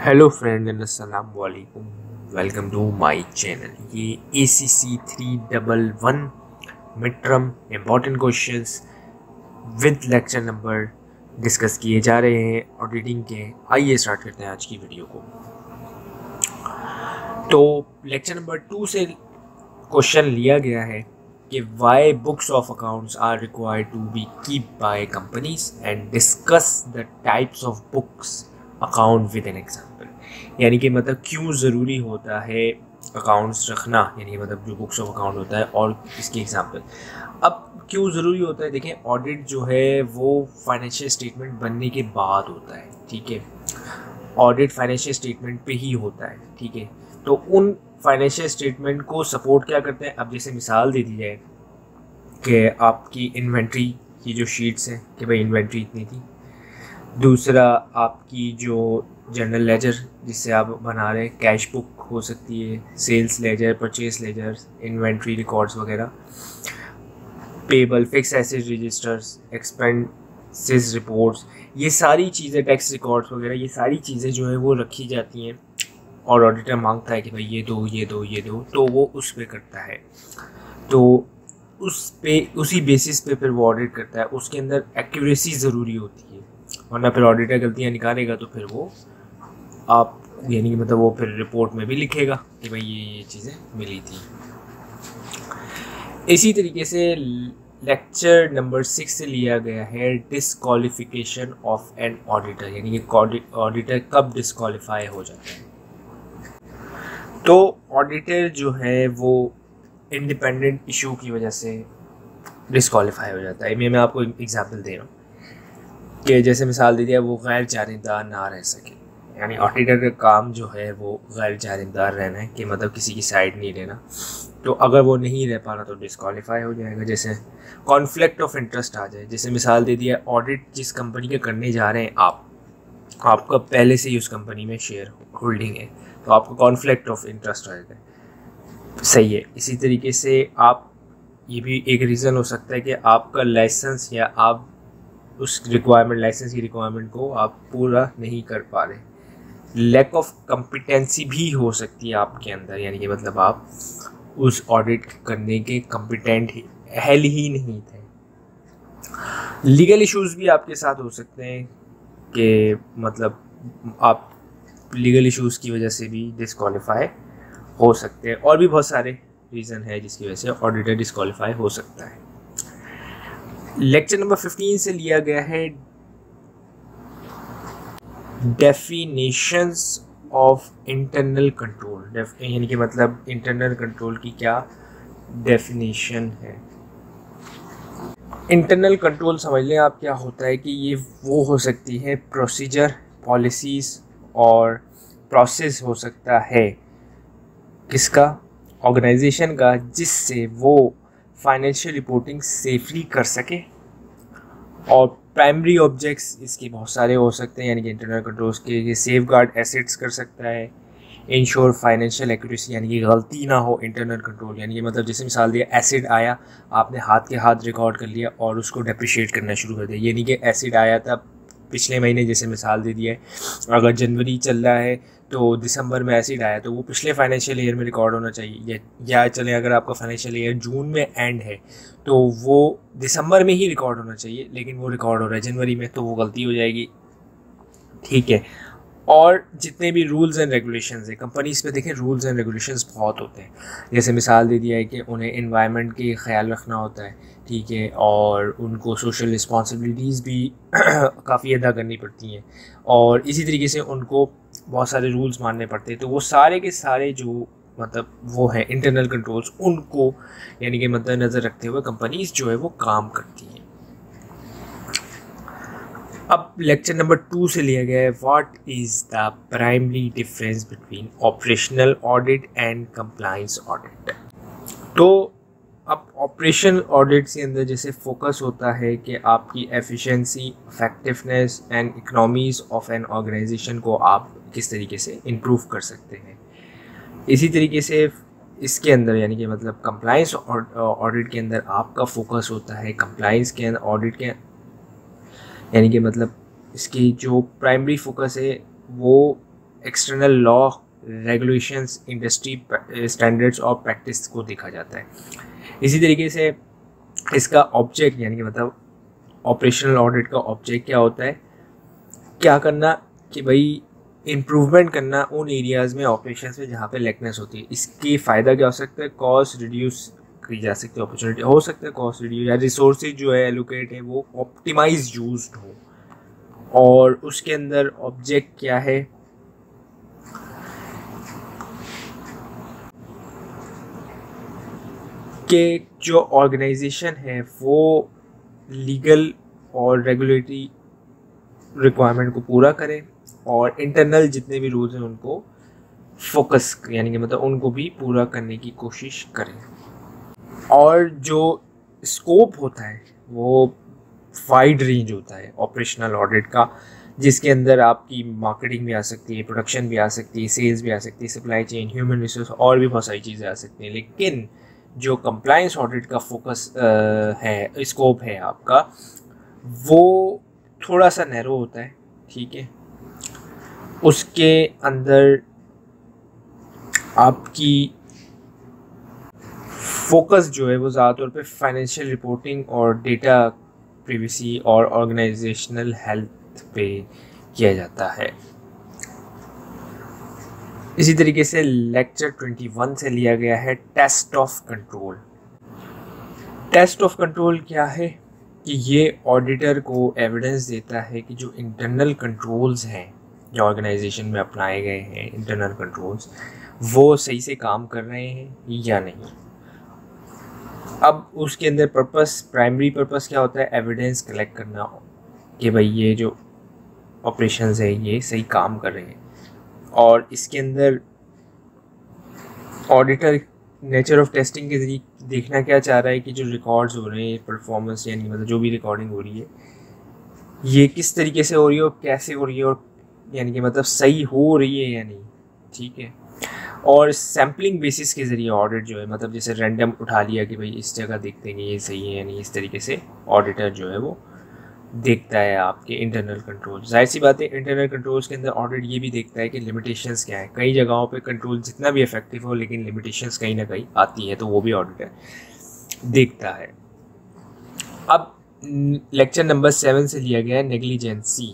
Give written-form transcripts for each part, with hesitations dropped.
Hello friend and अस्सलाम वालेकुम। Welcome to my channel. ये ACC 311 mid term important questions with lecture number discuss किए जा रहे हैं ऑडिटिंग के। आइए स्टार्ट करते हैं आज की वीडियो को। तो लेक्चर नंबर 2 से क्वेश्चन लिया गया है कि why books of accounts are required to be keep by companies and discuss the types of books account with an example. यानी कि मतलब क्यों ज़रूरी होता है अकाउंट्स रखना, यानी कि मतलब जो बुक्स ऑफ अकाउंट होता है और इसकी एग्जांपल। अब क्यों ज़रूरी होता है, देखें ऑडिट जो है वो फाइनेंशियल स्टेटमेंट बनने के बाद होता है, ठीक है। ऑडिट फाइनेंशियल स्टेटमेंट पे ही होता है, ठीक है। तो उन फाइनेंशियल स्टेटमेंट को सपोर्ट क्या करते हैं, अब जैसे मिसाल दे दी जाए कि आपकी इन्वेंट्री की जो शीट्स हैं कि भाई इन्वेंट्री इतनी थी। दूसरा आपकी जो जनरल लेजर जिससे आप बना रहे हैं, कैश बुक हो सकती है, sales ledger, purchase ledger, inventory records वगैरह, payable, fix asset registers, expenses reports, ये सारी चीज़ें, टैक्स रिकॉर्ड्स वगैरह, ये सारी चीज़ें जो है वो रखी जाती हैं और ऑडिटर मांगता है कि भाई ये दो ये दो ये दो, तो वो उस पर करता है। तो उस पे उसी बेसिस पे फिर वो ऑडिट करता है। उसके अंदर एक्यूरेसी ज़रूरी होती है, वरना फिर ऑडिटर गलतियाँ निकालेगा तो फिर वो आप यानी कि मतलब वो फिर रिपोर्ट में भी लिखेगा कि भाई ये चीज़ें मिली थी। इसी तरीके से लेक्चर नंबर 6 से लिया गया है डिसक्वालिफिकेशन ऑफ एन ऑडिटर, यानी कि ऑडिटर कब डिसक्वालीफाई हो जाता है। तो ऑडिटर जो है वो इंडिपेंडेंट इशू की वजह से डिसक्वालीफाई हो जाता है। मैं आपको एग्जांपल दे रहा हूँ कि जैसे मिसाल दे दिया वो गैर जानिबदार ना रह सके, यानी ऑडिटर का काम जो है वो गैर जानिबदार रहना है कि मतलब किसी की साइड नहीं लेना। तो अगर वो नहीं रह पा रहा तो डिसक्वालीफाई हो जाएगा। जैसे कॉन्फ्लिक्ट ऑफ इंटरेस्ट आ जाए, जैसे मिसाल दे दिया ऑडिट जिस कंपनी के करने जा रहे हैं आपका पहले से ही उस कंपनी में शेयर होल्डिंग है, तो आपको कॉन्फ्लिक्ट ऑफ इंटरेस्ट आएगा, सही है। इसी तरीके से आप ये भी एक रीज़न हो सकता है कि आपका लाइसेंस या आप उस रिक्वायरमेंट, लाइसेंस की रिक्वायरमेंट को आप पूरा नहीं कर पा रहे। लैक ऑफ कॉम्पिटेंसी भी हो सकती है आपके अंदर, यानी कि मतलब आप उस ऑडिट करने के कॉम्पिटेंट अहल ही नहीं थे। लीगल इश्यूज़ भी आपके साथ हो सकते हैं कि मतलब आप लीगल इश्यूज़ की वजह से भी डिसक्वालीफाई हो सकते हैं, और भी बहुत सारे रीज़न है जिसकी वजह से ऑडिटर डिसक्वालीफाई हो सकता है। लेक्चर नंबर 15 से लिया गया है डेफिनेशंस ऑफ इंटरनल कंट्रोल, यानी कि मतलब इंटरनल कंट्रोल की क्या डेफिनेशन है। इंटरनल कंट्रोल समझ लें आप क्या होता है कि ये वो हो सकती है प्रोसीजर, पॉलिसीज़ और प्रोसेस हो सकता है किसका, ऑर्गेनाइजेशन का, जिससे वो फाइनेंशियल रिपोर्टिंग सेफली कर सके। और प्राइमरी ऑब्जेक्ट्स इसके बहुत सारे हो सकते हैं, यानी कि इंटरनल कंट्रोल्स के सेफ गार्ड एसेट्स कर सकता है, इंश्योर फाइनेंशियल एक्यूरेसी, यानी कि गलती ना हो इंटरनल कंट्रोल, यानी कि मतलब जैसे मिसाल दिया एसिड आया, आपने हाथ के हाथ रिकॉर्ड कर लिया और उसको डेप्रिशिएट करना शुरू कर दिया, यानी कि एसिड आया था पिछले महीने, जैसे मिसाल दे दिया है अगर जनवरी चल रहा है तो दिसंबर में एसिड आया तो वो पिछले फाइनेंशियल ईयर में रिकॉर्ड होना चाहिए, या चले अगर आपका फाइनेंशियल ईयर जून में एंड है तो वो दिसंबर में ही रिकॉर्ड होना चाहिए, लेकिन वो रिकॉर्ड हो रहा है जनवरी में, तो वो गलती हो जाएगी, ठीक है। और जितने भी रूल्स एंड रेगुलेशंस हैं कंपनीज पे, देखें रूल्स एंड रेगुलेशंस बहुत होते हैं। जैसे मिसाल दे दिया है कि उन्हें एनवायरनमेंट के ख्याल रखना होता है, ठीक है, और उनको सोशल रिस्पॉन्सिबिलिटीज़ भी काफ़ी अदा करनी पड़ती हैं, और इसी तरीके से उनको बहुत सारे रूल्स मानने पड़ते हैं। तो वो सारे के सारे जो मतलब वो है इंटरनल कंट्रोल्स, उनको यानी कि मद्देनज़र रखते हुए कंपनीज जो है वो काम करती हैं। अब लेक्चर नंबर 2 से लिया गया है what is the primary difference between operational audit and compliance audit. तो अब ऑपरेशन ऑडिट के अंदर जैसे फोकस होता है कि आपकी efficiency, effectiveness and economies of an organisation को आप किस तरीके से इम्प्रूव कर सकते हैं। इसी तरीके से इसके अंदर यानी कि मतलब कंप्लायंस ऑडिट के अंदर आपका फोकस होता है कंप्लायंस के अंदर ऑडिट के, यानी कि मतलब इसकी जो प्राइमरी फोकस है वो external law, regulations, industry standards और प्रैक्टिस को देखा जाता है। इसी तरीके से इसका ऑब्जेक्ट यानी कि मतलब ऑपरेशनल ऑडिट का ऑब्जेक्ट क्या होता है, क्या करना कि भाई इम्प्रूवमेंट करना उन एरियाज़ में ऑपरेशंस में जहाँ पे लैकनेस होती है। इसके फ़ायदा क्या हो सकता है, कॉस्ट रिड्यूस की जा सकती है, अपॉर्चुनिटी हो सकता है कॉस्ट रिड्यूस, या रिसोर्सेज जो है एलोकेट है वो ऑप्टिमाइज यूज्ड हो। और उसके अंदर ऑब्जेक्ट क्या है कि जो ऑर्गेनाइजेशन है वो लीगल और रेगुलेटरी रिक्वायरमेंट को पूरा करे और इंटरनल जितने भी रूल्स हैं उनको फोकस यानी कि मतलब उनको भी पूरा करने की कोशिश करें। और जो स्कोप होता है वो वाइड रेंज होता है ऑपरेशनल ऑडिट का, जिसके अंदर आपकी मार्केटिंग भी आ सकती है, प्रोडक्शन भी आ सकती है, सेल्स भी आ सकती है, सप्लाई चेन, ह्यूमन रिसोर्स और भी बहुत सारी चीज़ें आ सकती हैं। लेकिन जो कंप्लायंस ऑडिट का फोकस है, स्कोप है आपका, वो थोड़ा सा नैरो होता है, ठीक है। उसके अंदर आपकी फोकस जो है वो ज़्यादातर पे फाइनेंशियल रिपोर्टिंग और डेटा प्रिवेसी और ऑर्गेनाइजेशनल हेल्थ पे किया जाता है। इसी तरीके से लेक्चर 21 से लिया गया है test of control. Test of control क्या है कि ये ऑडिटर को एविडेंस देता है कि जो इंटरनल कंट्रोल्स हैं जो ऑर्गेनाइजेशन में अप्लाई गए हैं, इंटरनल कंट्रोल्स, वो सही से काम कर रहे हैं या नहीं। अब उसके अंदर प्राइमरी पर्पस क्या होता है, एविडेंस कलेक्ट करना कि भाई ये जो ऑपरेशंस है ये सही काम कर रहे हैं। और इसके अंदर ऑडिटर नेचर ऑफ टेस्टिंग के जरिए देखना क्या चाह रहा है कि जो रिकॉर्ड्स हो रहे हैं, परफॉर्मेंस यानी मतलब जो भी रिकॉर्डिंग हो रही है ये किस तरीके से हो रही है और कैसे हो रही है, और यानी कि मतलब सही हो रही है या नहीं, ठीक है। और सैम्पलिंग बेसिस के ज़रिए ऑडिट जो है मतलब जैसे रैंडम उठा लिया कि भाई इस जगह देखते हैं कि ये सही है या नहीं, इस तरीके से ऑडिटर जो है वो देखता है आपके इंटरनल कंट्रोल। जाहिर सी बात है इंटरनल कंट्रोल्स के अंदर ऑडिट ये भी देखता है कि लिमिटेशंस क्या है। कई जगहों पे कंट्रोल जितना भी इफेक्टिव हो लेकिन लिमिटेशंस कहीं ना कहीं आती है, तो वो भी ऑडिटर देखता है। अब लेक्चर नंबर 7 से लिया गया है नेग्लिजेंसी।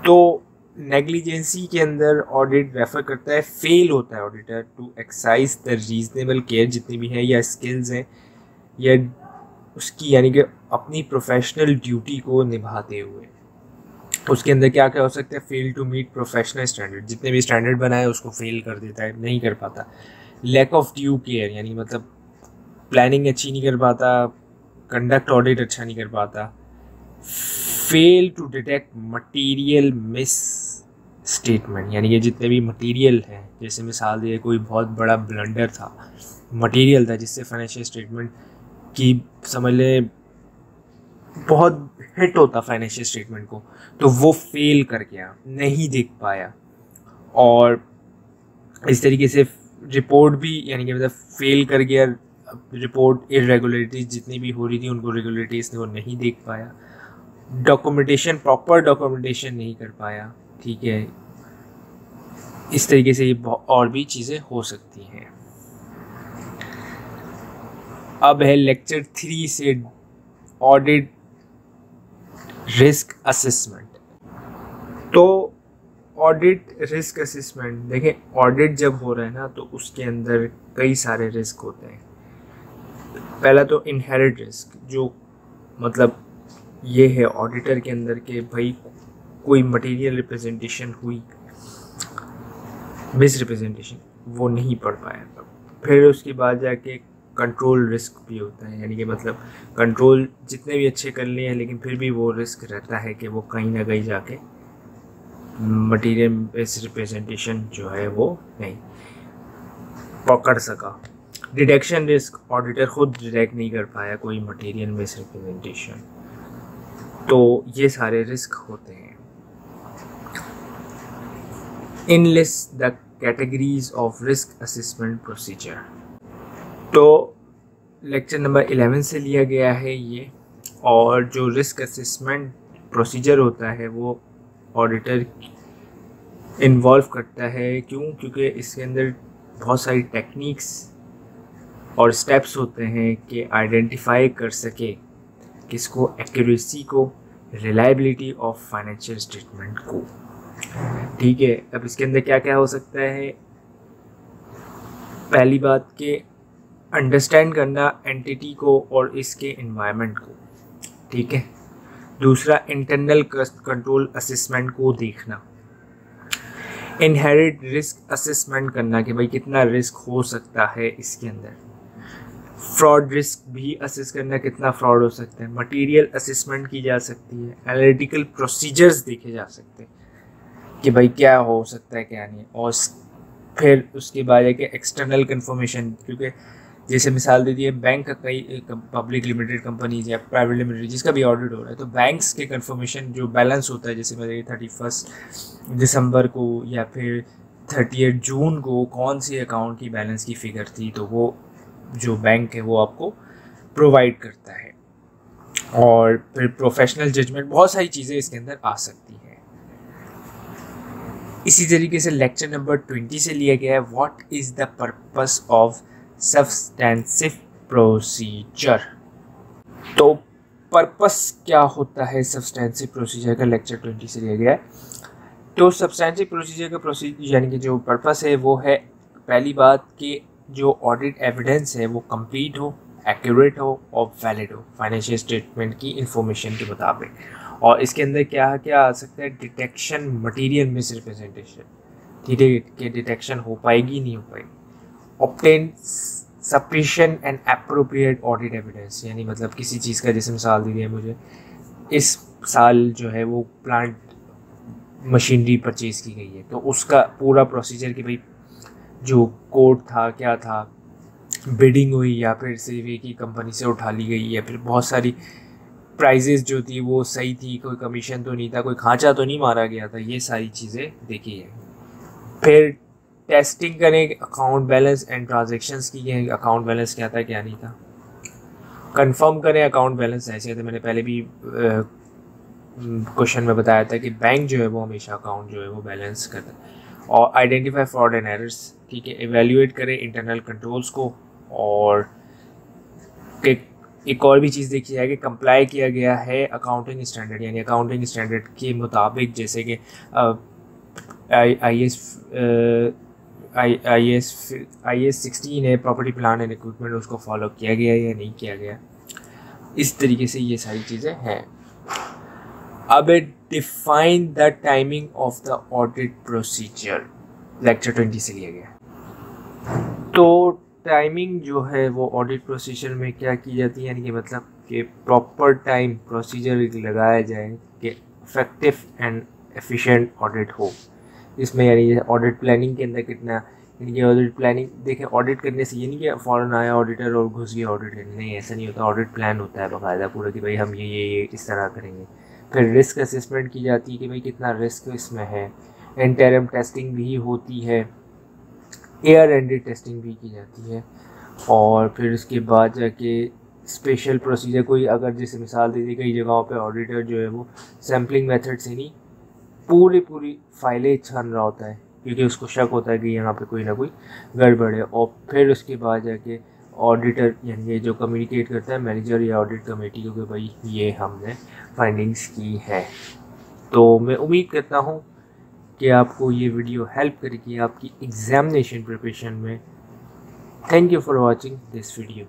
तो नेग्लिजेंसी के अंदर ऑडिट रेफर करता है, फेल होता है auditor to excise the reasonable care जितनी भी है या स्किल्स हैं या उसकी यानी कि अपनी प्रोफेशनल ड्यूटी को निभाते हुए। उसके अंदर क्या क्या हो सकता है, fail to meet professional standard, जितने भी स्टैंडर्ड बनाए उसको फेल कर देता है, नहीं कर पाता। लैक ऑफ ड्यू केयर यानी मतलब प्लानिंग अच्छी नहीं कर पाता, कंडक्ट ऑडिट अच्छा नहीं कर पाता। Fail to detect material misstatement यानी कि जितने भी मटीरियल हैं, जैसे मिसाल दिए कोई बहुत बड़ा ब्लंडर था, मटीरियल था जिससे फाइनेंशियल स्टेटमेंट की समझ ले बहुत हिट होता फाइनेंशियल स्टेटमेंट को, तो वो फेल कर गया, नहीं देख पाया। और इस तरीके से रिपोर्ट भी यानी कि मतलब फेल कर गया, रिपोर्ट इरेगुलरिटीज जितनी भी हो रही थी उनको रेगुलरिटीज ने वो नहीं देख पाया। डॉक्यूमेंटेशन प्रॉपर डॉक्यूमेंटेशन नहीं कर पाया, ठीक है। इस तरीके से ये और भी चीज़ें हो सकती हैं। अब है लेक्चर 3 से ऑडिट रिस्क असेसमेंट। तो ऑडिट रिस्क असेसमेंट देखें, ऑडिट जब हो रहा है ना तो उसके अंदर कई सारे रिस्क होते हैं। पहला तो इनहेरिट रिस्क, जो मतलब ये है ऑडिटर के अंदर के भाई कोई मटेरियल रिप्रेजेंटेशन हुई, मिस रिप्रेजेंटेशन, वो नहीं पढ़ पाया। फिर उसके बाद जाके कंट्रोल रिस्क भी होता है, यानी कि मतलब कंट्रोल जितने भी अच्छे कर लिए हैं लेकिन फिर भी वो रिस्क रहता है कि वो कहीं ना कहीं जाके मटेरियल मिस रिप्रेजेंटेशन जो है वो नहीं पकड़ सका। डिटेक्शन रिस्क, ऑडिटर खुद डिटेक्ट नहीं कर पाया कोई मटेरियल मिस रिप्रेजेंटेशन, तो ये सारे रिस्क होते हैं। Enlist the categories of risk assessment procedure. तो लेक्चर नंबर 11 से लिया गया है ये। और जो रिस्क असेसमेंट प्रोसीजर होता है वो ऑडिटर इन्वॉल्व करता है। क्यों? क्योंकि इसके अंदर बहुत सारी टेक्निक्स और स्टेप्स होते हैं कि आइडेंटिफाई कर सके किसको, एक्यूरेसी को, रिलायबिलिटी ऑफ फाइनेंशियल स्टेटमेंट को। ठीक है, अब इसके अंदर क्या क्या हो सकता है? पहली बात के अंडरस्टैंड करना एंटिटी को और इसके एनवायरनमेंट को। ठीक है, दूसरा इंटरनल कंट्रोल असेसमेंट को देखना, इनहेरिट रिस्क असेसमेंट करना कि भाई कितना रिस्क हो सकता है इसके अंदर, फ्रॉड रिस्क भी असेस करना कितना फ्रॉड हो सकता है, मटेरियल असेसमेंट की जा सकती है, एनालिटिकल प्रोसीजर्स देखे जा सकते हैं कि भाई क्या हो सकता है क्या नहीं, और फिर उसके बाद है कि एक्सटर्नल कन्फर्मेशन, क्योंकि जैसे मिसाल दे दी है बैंक का कई पब्लिक लिमिटेड कंपनीज या प्राइवेट लिमिटेड जिसका भी ऑडिट हो रहा है, तो बैंक्स के कन्फर्मेशन जो बैलेंस होता है, जैसे मैं 31 दिसंबर को या फिर 30 जून को कौन सी अकाउंट की बैलेंस की फ़िगर थी, तो वो जो बैंक है वो आपको प्रोवाइड करता है। और फिर प्रोफेशनल जजमेंट, बहुत सारी चीज़ें इसके अंदर आ सकती हैं। इसी तरीके से लेक्चर नंबर 20 से लिया गया है what is the purpose of substantive procedure. तो पर्पस क्या होता है सब्सटेंसिव प्रोसीजर का, लेक्चर 20 से लिया गया है। तो सब्सटेंसिव प्रोसीजर का प्रोसीजर यानी कि जो पर्पस है वो है, पहली बात कि जो ऑडिट एविडेंस है वो कंप्लीट हो, एक्यूरेट हो और वैलिड हो फाइनेंशियल स्टेटमेंट की इंफॉर्मेशन के मुताबिक। और इसके अंदर क्या क्या आ सकता है? डिटेक्शन मटेरियल मिसरिप्रेजेंटेशन, ठीक है, कि डिटेक्शन हो पाएगी नहीं हो पाएगी। Obtain sufficient and appropriate audit evidence, यानी मतलब किसी चीज़ का, जैसे मिसाल दी है मुझे, इस साल जो है वो प्लांट मशीनरी परचेज़ की गई है, तो उसका पूरा प्रोसीजर कि भाई जो कोड था क्या था, बिडिंग हुई या फिर सिर्फ एक ही कंपनी से उठा ली गई, या फिर बहुत सारी प्राइजेस जो थी वो सही थी, कोई कमीशन तो नहीं था, कोई खांचा तो नहीं मारा गया था, ये सारी चीज़ें देखी है। फिर टेस्टिंग करें अकाउंट बैलेंस एंड ट्रांजेक्शन्स की, अकाउंट बैलेंस क्या था क्या नहीं था, कंफर्म करें अकाउंट बैलेंस ऐसे थे। मैंने पहले भी क्वेश्चन में बताया था कि बैंक जो है वो हमेशा अकाउंट जो है वो बैलेंस करता है। और आइडेंटिफाई फ्रॉड एंड एरर्स, ठीक है, एवेल्यूएट करें इंटरनल कंट्रोल्स को। और एक और भी चीज़ देखी जाए कि कंप्लाई किया गया है अकाउंटिंग स्टैंडर्ड, यानी अकाउंटिंग स्टैंडर्ड के मुताबिक, जैसे कि IAS 16 है, प्रॉपर्टी प्लान एंड इक्विपमेंट, उसको फॉलो किया गया या नहीं किया गया। इस तरीके से ये सारी चीज़ें हैं। अब define the timing of the audit procedure, lecture 20 से लिया गया। तो टाइमिंग जो है वो ऑडिट प्रोसीजर में क्या की जाती है, यानी कि मतलब कि प्रॉपर टाइम प्रोसीजर लगाया जाए कि इफेक्टिव एंड एफिशिएंट ऑडिट हो। इसमें यानी ऑडिट प्लानिंग के अंदर कितना, यानी कि ऑडिट प्लानिंग देखें, ऑडिट करने से ये नहीं कि फ़ौरन आया ऑडिटर और घुस गया ऑडिट करने, नहीं, ऐसा नहीं होता। ऑडिट प्लान होता है बाकायदा पूरा कि भाई हम ये इस तरह करेंगे। फिर रिस्क असेसमेंट की जाती है कि भाई कितना रिस्क इसमें है। इंटरम टेस्टिंग भी होती है, एयर एंडेड टेस्टिंग भी की जाती है। और फिर उसके बाद जाके स्पेशल प्रोसीजर, कोई अगर जैसे मिसाल दे दी, कई जगहों पे ऑडिटर जो है वो सैम्पलिंग मेथड से नहीं पूरी फाइलें छान रहा होता है, क्योंकि उसको शक होता है कि यहाँ पे कोई ना कोई गड़बड़ है। और फिर उसके बाद जाके ऑडिटर यानी ये जो कम्युनिकेट करता है मैनेजर या ऑडिट कमेटी को कि भाई ये हमने फाइंडिंग्स की है। तो मैं उम्मीद करता हूँ कि आपको ये वीडियो हेल्प करेगी आपकी एग्जामिनेशन प्रिपरेशन में। Thank you for watching this video.